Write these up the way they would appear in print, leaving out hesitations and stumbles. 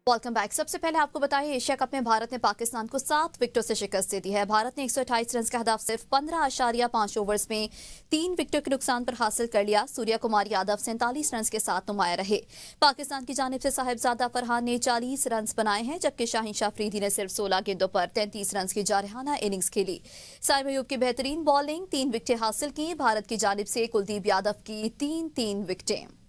Welcome back. सबसे पहले आपको बताएं, एशिया कप में भारत ने पाकिस्तान को 7 विकेटों से शिकस्त दे दी है। भारत ने 128 रन का हदफ सिर्फ 15.5 ओवर्स में 3 विकेटों के नुकसान पर हासिल कर लिया। सूर्य कुमार यादव 47 रन के साथ नुमाया रहे। पाकिस्तान की जानिब से साहिबजादा फरहान ने 40 रन बनाए हैं, जबकि शाहीन शाह अफरीदी ने सिर्फ 16 गेंदों पर 33 रन की जारहाना इनिंग्स खेली। साइम अयूब की बेहतरीन बॉलिंग, 3 विकेटें हासिल की। भारत की जानिब से कुलदीप यादव की 3 विकेटें।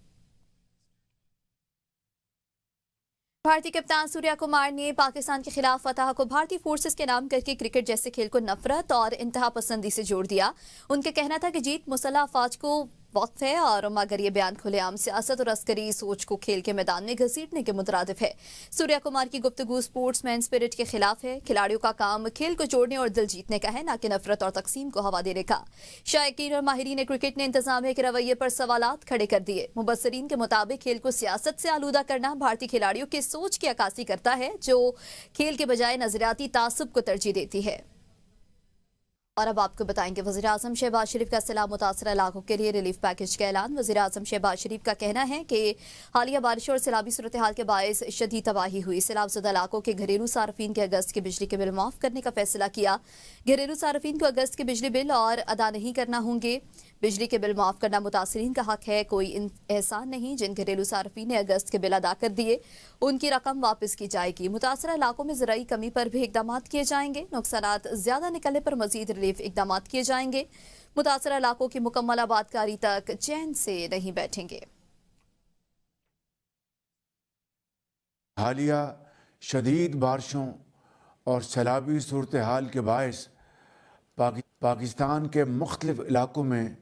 भारतीय कप्तान सूर्या कुमार ने पाकिस्तान के खिलाफ फतह को भारतीय फोर्सेस के नाम करके क्रिकेट जैसे खेल को नफरत और इंतहा पसंदी से जोड़ दिया। उनका कहना था कि जीत मुसल्लह अफवाज को वक्त है, और मगर ये बयान खुलेआम सियासत और अस्करी सोच को खेल के मैदान में घसीटने के मुतरादिफ है। सूर्या कुमार की गुफ्तगू स्पोर्ट्समैन स्पिरिट के खिलाफ है। खिलाड़ियों का काम खेल को जोड़ने और दिल जीतने का है, न कि नफरत और तकसीम को हवा देने का। शायकीन और माहिरीन क्रिकेट ने इंतजामिया के रवैये पर सवालात खड़े कर दिए। मुबस्सरीन के मुताबिक खेल को सियासत से आलूदा करना भारतीय खिलाड़ियों की सोच की अक्कासी करता है, जो खेल के बजाय नजरियाती तासुब को तरजीह देती है। और अब आपको बताएंगे, वज़ीर-ए-आज़म शहबाज शरीफ का सैलाब मुतासर इलाकों के लिए रिलीफ पैकेज का ऐलान। वज़ीर-ए-आज़म शहबाज शरीफ का कहना है कि हालिया बारिशों और सैलाबी सूरत हाल के बायस शदीद तबाही हुई। सैलाबज़दा इलाकों के घरेलू सार्फिन के अगस्त के बिजली के बिल माफ़ करने का फैसला किया। घरेलू सार्फिन को अगस्त के बिजली बिल और अदा नहीं करना होंगे। बिजली के बिल माफ़ करना मुतासरीन का हक है, कोई एहसान नहीं। जिन घरेलू सार्फिन ने अगस्त के बिल अदा कर दिए, उनकी रकम वापस की जाएगी। मुतासरा इलाकों में ज़राई कमी पर भी इकदाम किए जाएंगे। नुकसानात ज़्यादा निकलने पर मज़ीद रिलीफ इकदाम किए जाएंगे। मुतासरा इलाकों की मुकम्मल आबादकारी तक चैन से नहीं बैठेंगे। हालिया शदीद बारिशों और सैलाबी सूरत हाल के बायस पाकिस्तान के मुख्तलिफ इलाकों में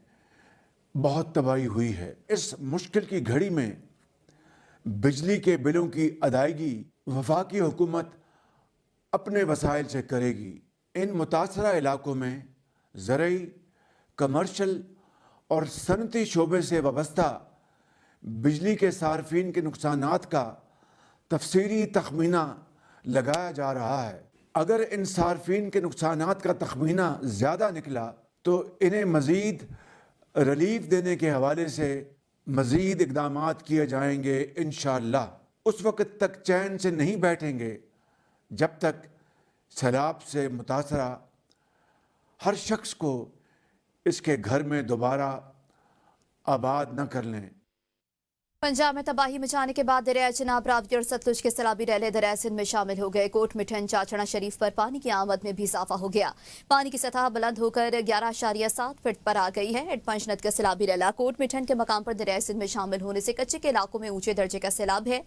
बहुत तबाही हुई है। इस मुश्किल की घड़ी में बिजली के बिलों की अदायगी वफाकी हुकूमत अपने वसाइल से करेगी। इन मुतासरा इलाकों में ज़रई, कमर्शल और सनती शोबे से वाबस्ता बिजली के सार्फिन के नुकसानात का तफसीली तखमीना लगाया जा रहा है। अगर इन सार्फिन के नुकसानात का तखमीना ज़्यादा निकला तो इन्हें मज़ीद रिलीफ देने के हवाले से मज़ीद इक़दामात किए जाएंगे इंशाअल्लाह। उस वक़्त तक चैन से नहीं बैठेंगे जब तक सैलाब से मुतासरा हर शख्स को इसके घर में दोबारा आबाद न कर लें। पंजाब में तबाही मचाने के बाद दरिया चनाब, रावी और सतलुज के सैलाबी रैले दरिया सिंध में शामिल हो गए। कोट मिठन, चाचड़ा शरीफ पर पानी की आमद में भी इजाफा हो गया। पानी की सतह बुलंद होकर 11.7 फीट पर आ गई है। हेड पंचनद का सैलाबी रैला कोट मिठन के मकाम पर दरिया सिंध में शामिल होने से कच्चे के इलाकों में ऊंचे दर्जे का सैलाब है।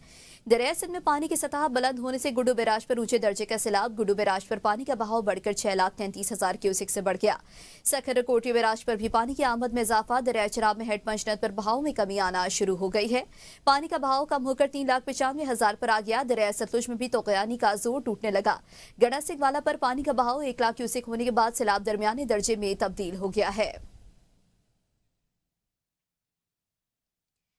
दरिया सिंध में पानी की सतह बुलंद होने से गुड्डू बैराज पर ऊंचे दर्जे का सैलाब। गुड्डू बैराज पर पानी का बहाव बढ़कर 6,33,000 क्यूसेक से बढ़ गया। सखर कोटी बैराज पर भी पानी की आमद में इजाफा। दरिया चनाब में हेड पंचनद पर बहाव में कमी आना शुरू हो गई है। पानी का बहाव कम होकर 3,95,000 पर आ गया। दरिया सतलुज में भी तोक़यानी का जोर टूटने लगा। गड़ा सिंहवाला पर पानी का बहाव 1 लाख क्यूसेक होने के बाद सैलाब दरमियाने दर्जे में तब्दील हो गया है।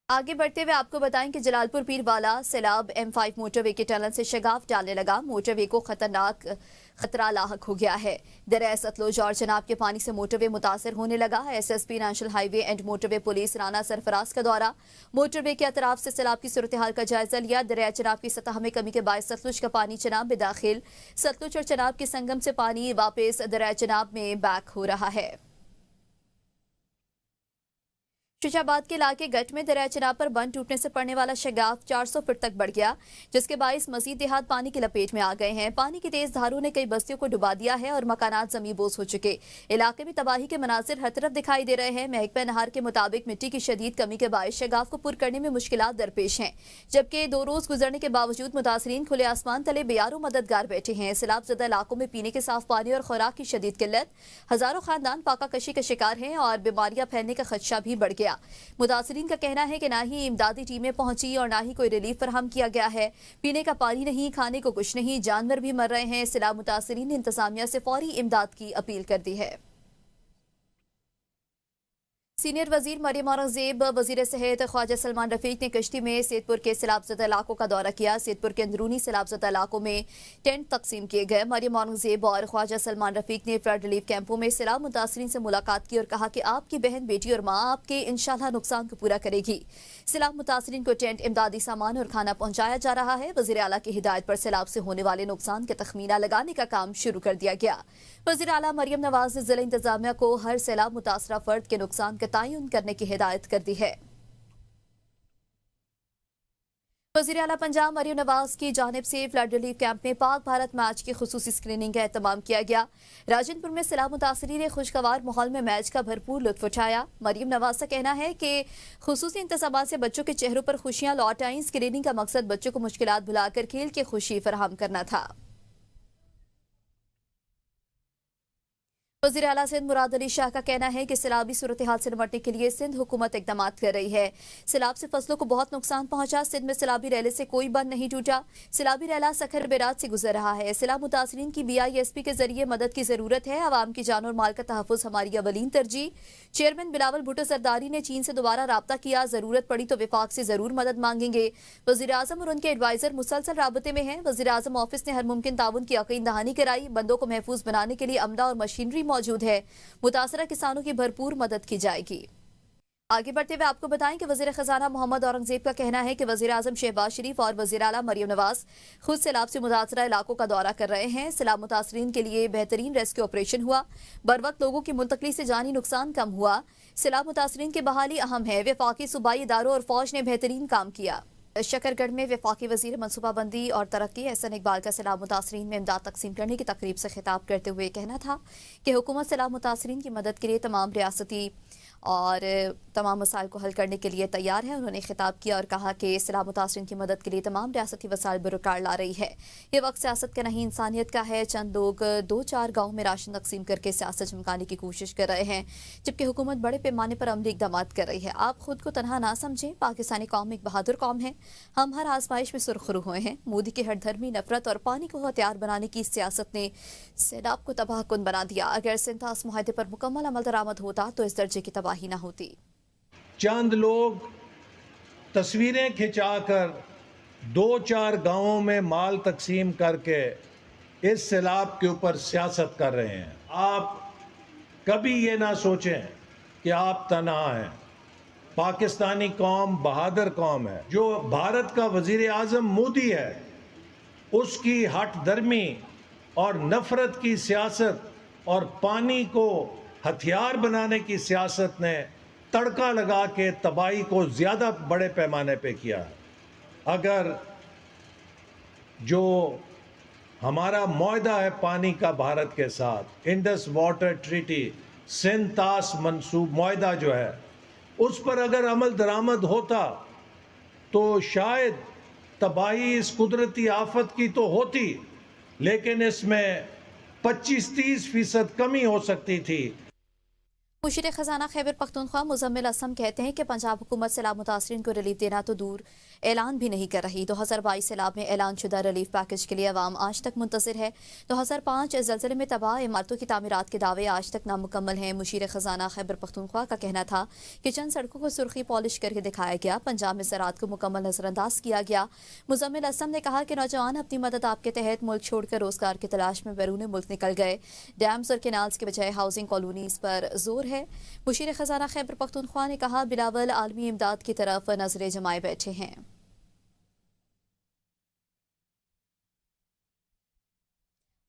आगे बढ़ते हुए आपको बताएं कि जलालपुर पीरवाला सैलाब M5 मोटरवे के टनल से शगाफ डालने लगा। मोटरवे को खतरा लाहक हो गया है। दरिया सतलुज और चनाब के पानी से मोटरवे मुतासर होने लगा। SSP national highway and motorway police Rana Sarfaraz का दौरा। मोटरवे के अतराफ से सैलाब की सूरत हाल का जायजा लिया। दरिया चनाब की सतह में कमी के बायस सतलुज का पानी चनाब में दाखिल। सतलुज और चनाब के संगम से पानी वापस दरिया चनाब में बैक हो रहा है। शुजाबाद के इलाके गट में दरिया चनाब पर बंद टूटने से पड़ने वाला शगाफ 400 फीट तक बढ़ गया, जिसके बायस मजीद देहात पानी की लपेट में आ गए हैं। पानी की तेज धारों ने कई बस्तियों को डुबा दिया है और मकानात ज़मींबोस हो चुके। इलाके में तबाही के मनाजिर हर तरफ दिखाई दे रहे हैं। महकमा नहार के मुताबिक मिट्टी की शदीद कमी के बायस शगाफ को पुर करने में मुश्किलात दरपेश हैं, जबकि 2 रोज गुजरने के बावजूद मुतासरीन खुले आसमान तले बेयारो मददगार बैठे हैं। सैलाबज़दा इलाकों में पीने के साफ पानी और खुराक की शदीद किल्लत। हजारों खानदान पाका कशी का शिकार हैं और बीमारियां फैलने का खदशा भी बढ़ गया। मुतासरीन का कहना है कि ना ही इमदादी टीमें पहुंची और ना ही कोई रिलीफ फराहम किया गया है। पीने का पानी नहीं, खाने को कुछ नहीं, जानवर भी मर रहे हैं। सैलाब मुतासरीन ने इंतजामिया से फौरी इमदाद की अपील कर दी है। सीनियर वजीर मरियम औरंगजेब वजीर सेहत ख्वाजा सलमान रफीक ने कश्ती में सैदपुर के सैलाबज़दा इलाकों का दौरा किया। सैदपुर के अंदरूनी सैलाबज़दा इलाकों में टेंट तकसीम किए गए। मरियम औरंगजेब और ख्वाजा सलमान रफीक ने फ्लड रिलीफ कैंपों में सैलाब मुतासरीन से मुलाकात की और कहा कि आपकी बहन, बेटी और माँ आपके इंशाल्लाह नुकसान को पूरा करेगी। सैलाब मुतासरीन को टेंट, इमदादी सामान और खाना पहुँचाया जा रहा है। वज़ीर आला की हिदायत पर सैलाब से होने वाले नुकसान का तखमीना लगाने का काम शुरू कर दिया गया। वज़ीर आला मरियम नवाज ने जिला इंतजामिया को हर सैलाब मुतासरा फर्द के नुकसान का तयन करने की हिदायत कर दी है। वज़ीर आला पंजाब मरियम नवाज की जानिब से फ्लड रिलीफ कैंप में पाक भारत मैच की खुसूसी स्क्रीनिंग का एहतमाम किया गया। राजनपुर में सैलाब मुतासरीन ने खुशगवार माहौल में मैच का भरपूर लुत्फ उठाया। मरियम नवाज का कहना है कि खुसूसी इंतजाम से बच्चों के चेहरों पर खुशियां लौट आईं। स्क्रीनिंग का मकसद बच्चों को मुश्किलात भुलाकर खेल की खुशी फराहम करना था। वज़ीर आला सिंध मुराद अली शाह का कहना है कि सैलाबी सूरत हाल से निपटने के लिए सिंध हुकूमत इकदाम कर रही है। सैलाब से फसलों को बहुत नुकसान पहुंचा। सिंध में सैलाबी रैले से कोई बंद नहीं टूटा। सैलाबी रैला सखर बेरात से गुजर रहा है। सैलाब मुतासरीन की BISP के जरिए मदद की जरूरत है। आवाम की जान और माल का तहफ़्फ़ुज़ हमारी अवलीन तरजीह। चेयरमैन बिलावल भुट्टो सरदारी ने चीन से दोबारा राब्ता किया। जरूरत पड़ी तो विफाक से जरूर मदद मांगेंगे। वज़ीर आज़म और उनके एडवाइजर मुसलसल राबते में हैं। वज़ीर आज़म ऑफिस ने हर मुमकिन ताउन की यकीन दहानी कराई। बंदों को महफूज बनाने के लिए अमला और मशीनरी मौजूद है। मुतासरा किसानों की भरपूर मदद की जाएगी। आगे बढ़ते हुए आपको बताएं कि वज़ीर खजाना मोहम्मद औरंगजेब का कहना है कि वज़ीर आज़म शहबाज शरीफ और वज़ीर आला मरियम नवाज खुद सैलाब से मुतासरा इलाकों का दौरा कर रहे हैं। सैलाब मुतासरीन के लिए बेहतरीन रेस्क्यू ऑपरेशन हुआ। बर वक्त लोगों की मुंतकली से जानी नुकसान कम हुआ। सैलाब मुतासरीन की बहाली अहम है। वफाकी सूबाई इदारों और फौज ने बेहतरीन काम किया। शकरगढ़ में वफाकी वजीर मनसूबाबंदी और तरक्की एहसन इकबाल का सैलाब मुतासरीन में इमदाद तकसीम करने की तकरीब से खिताब करते हुए कहना था कि हुकूमत सैलाब मुतासरीन की मदद के लिए तमाम रियासती और तमाम मसाइल को हल करने के लिए तैयार है। उन्होंने खिताब किया और कहा कि सैलाब मुतासरीन की मदद के लिए तमाम रियासती वसाइल बरकार ला रही है। ये वक्त सियासत का नहीं, इंसानियत का है। चंद लोग 2-4 गाँव में राशन तकसीम करके सियासत चमकाने की कोशिश कर रहे हैं, जबकि हुकूमत बड़े पैमाने पर अमली इकदाम कर रही है। आप खुद को तनहा ना समझें। पाकिस्तानी कौम एक बहादुर कौम है। हम हर आजमाइश में सुरखरू हुए हैं। मोदी की हर धर्मी नफरत और पानी को हथियार बनाने की सियासत ने सैलाब को तबाहकुन बना दिया। अगर सिंतास मुआहदे पर मुकम्मल अमल दरामद होता तो इस दर्जे की तबाही ना होती। चंद लोग तस्वीरें खिंचाकर 2-4 गांवों में माल तकसीम करके इस सैलाब के ऊपर सियासत कर रहे हैं। आप कभी ये ना सोचें कि आप तन्हा हैं। पाकिस्तानी कौम बहादुर कौम है। जो भारत का वजीर आज़म मोदी है, उसकी हट धर्मी और नफरत की सियासत और पानी को हथियार बनाने की सियासत ने तड़का लगा के तबाही को ज़्यादा बड़े पैमाने पे किया है। अगर जो हमारा मुआहदा है पानी का भारत के साथ, इंडस वाटर ट्रीटी, सिंतास मंसूब मुआहदा जो है, उस पर अगर अमल दरामद होता तो शायद तबाही इस कुदरती आफत की तो होती, लेकिन इसमें 25-30% कमी हो सकती थी। मुशीर खजाना खैबर पख्तूनख्वा मुजम्मिल असम कहते हैं कि पंजाब हुकूमत सैलाब मुतासरीन को रिलीफ देना तो दूर, ऐलान भी नहीं कर रही। 2022 सैलाब में ऐलान शुदा रिलीफ पैकेज के लिए अवाम आज तक मुंतज़िर है। 2005 ज़लज़ले में तबाह इमारतों की तामीरात के दावे आज तक नामुकम्मल हैं। मुशीर खजाना खैबर पख्तूनख्वा का कहना था कि चंद सड़कों को सुर्खी पॉलिश करके दिखाया गया। पंजाब में ज़राअत को मुकम्मल नज़रअंदाज किया गया। मुजम्मिल असम ने कहा कि नौजवान अपनी मदद आपके तहत मुल्क छोड़कर रोजगार की तलाश में बैरून मुल्क निकल गए। डैम्स और केनाल्स के बजाय हाउसिंग कॉलोनीज पर जोर है। मुशीर खजाना खैबर पख्तूनख्वा ने कहा बिलावल आलमी इमदाद की तरफ नजरें जमाए बैठे हैं।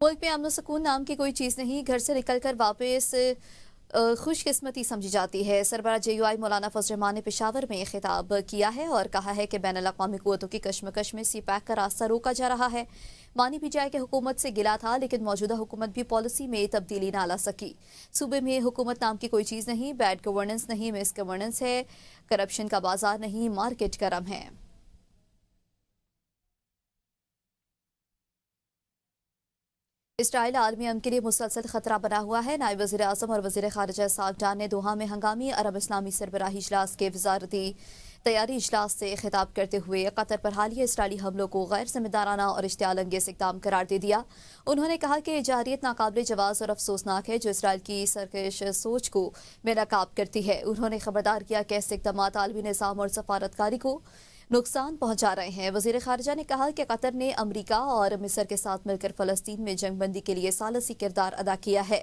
मुल्क में अमन सुकून नाम की कोई चीज़ नहीं। घर से निकलकर वापस खुशकिस्मती समझी जाती है। सरबराह JUI मौलाना फजल रहमान ने पेशावर में खिताब किया है और कहा है कि बैनुल अक़वामी क़ुव्वतों की कशमकश में CPAC का रास्ता रोका जा रहा है। मानी भी जाए कि हुकूमत से गिला था, लेकिन मौजूदा हुकूमत भी पॉलिसी में तब्दीली ना ला सकी। सूबे में हुकूमत नाम की कोई चीज़ नहीं। बैड गवर्नेंस नहीं, मिस गवर्नेंस है। करप्शन का बाजार नहीं, मार्केट गरम है। इसराइल आलमी अमन के लिए मुसलसल खतरा बना हुआ है। नायब वज़ीर आज़म और वज़ीर ख़ारिजा साक डार ने दोहा में हंगामी अरब इस्लामी सरबराही इजलास के वज़ारती तैयारी इजलास से खिताब करते हुए कतर पर हालिया इसराइली हमलों को गैर जिम्मेदाराना और इश्तियाल अंगेज इक़दाम करार दे दिया। उन्होंने कहा कि जारियत नाकाबिल जवाज़ और अफसोसनाक है जो इसराइल की सरकश सोच को बेनकाब करती है। उन्होंने खबरदार किया कि ऐसे इक़दाम आलमी निज़ाम और सफारतकारी को नुकसान पहुंचा रहे हैं। वज़ीर ख़ारिजा ने कहा कि कतर ने अमरीका और मिस्र के साथ मिलकर फ़लस्तीन में जंगबंदी के लिए सालसी किरदार अदा किया है।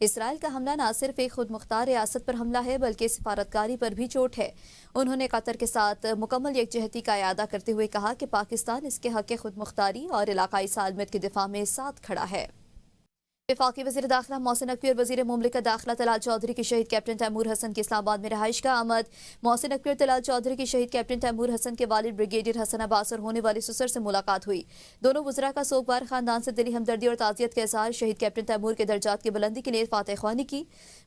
इसराइल का हमला न सिर्फ एक खुद मुख्तार रियासत पर हमला है बल्कि सफारतकारी पर भी चोट है। उन्होंने कतर के साथ मुकम्मल यकजहती का इयादा करते हुए कहा कि पाकिस्तान इसके हक़ खुद मुख्तारी और इलाकाई सालमियत के दिफा में साथ खड़ा है। वफाकी वज़ीर दाखिला मोहसिन नकवी और वज़ीर मुमलिकत दाखिला तलाल चौधरी की शहीद कैप्टन तैमूर हसन की इस्लामाबाद में रहाइश का आमद। मोहसिन नकवी और तलाल चौधरी की शहीद कैप्टन तैमूर हसन के वालिद ब्रिगेडियर हसन अब्बास और होने वाली ससुर से मुलाकात हुई। दोनों वज़रा का सोगवार खानदान से दिली हमदर्दी और ताज़ियत के इज़हार। शहीद कैप्टन तैमूर के दर्जात की बुलंदी के लिए फातह ख्वानी की।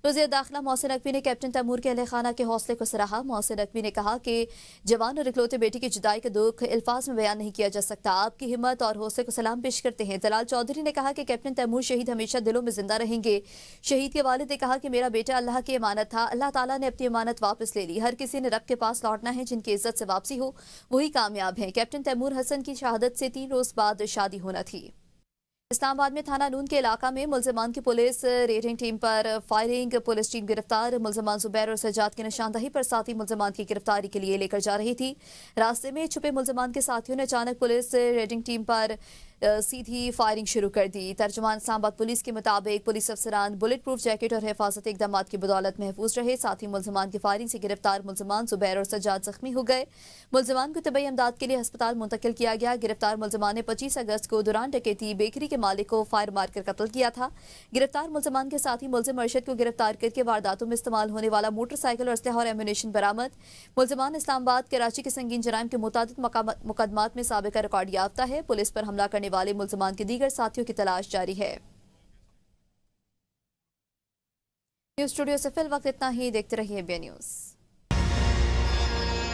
वज़ीर दाखिला मोहसिन नकवी ने कैप्टन तैमूर के अहले खाना के हौसले को सराहा। मोहसिन नकवी ने कहा कि जवान और इकलौते बेटी की जुदाई का दुख अल्फाज में बयान नहीं किया जा सकता। आपकी हिम्मत और हौसले को सलाम पेश करते हैं। तलाल चौधरी ने कहा कि कैप्टन तैमूर शहीद हमेशा दिलों में जिंदा रहेंगे। शहीद के वालिद ने कहा कि मेरा बेटा अल्लाह की अमानत था, अल्लाह ताला ने अपनी अमानत वापस ले ली। हर किसी ने रब के पास लौटना है, जिनकी इज्जत से वापसी हो वही कामयाब है। कैप्टन तैमूर हसन की शहादत से 3 रोज बाद शादी होना थी। इस्लामाबाद में थाना नून के इलाका में मुल्जिमान की पुलिस रेडिंग टीम पर फायरिंग। पुलिस टीम गिरफ्तार मुल्जिमान जुबैर और सजाद की निशानदही पर साथी मुल्जिमान की गिरफ्तारी के लिए लेकर जा रही थी। रास्ते में छुपे मुल्जिमान के साथियों ने अचानक पुलिस रेडिंग टीम पर सीधी फायरिंग शुरू कर दी। तर्जुमान इस्लामाबाद पुलिस के मुताबिक पुलिस अफसरान बुलेट प्रूफ जैकेट और हिफाजती इकदाम की बदौलत महफूज रहे। साथ ही मुल्जिमान की फायरिंग से गिरफ्तार मुल्जिमान जुबैर और सजाद जख्मी हो गए। मुल्जिमान को तबई इमदाद के लिए अस्पताल मुंतकिल किया गया। गिरफ्तार मुल्जिमान ने 25 अगस्त को दौरान डकैती बेकरी के मालिक को फायर मारकर कत्ल किया था। गिरफ्तार मुल्जिमान के साथ ही मुल्जिम अरशद को गिरफ्तार करके वारदातों में इस्तेमाल होने वाला मोटरसाइकिल और असलहा और एम्यूनेशन बरामद। मुल्जिमान इस्लामाबाद कराची के संगीन जराइम के मुतादिद मुकदमात में साबिका रिकॉर्ड याफ्ता है। पुलिस पर हमला करने वाले मुल्जिमान के दीगर साथियों की तलाश जारी है। न्यूज़ स्टूडियो से फिल वक्त इतना ही। देखते रहिए बे न्यूज़।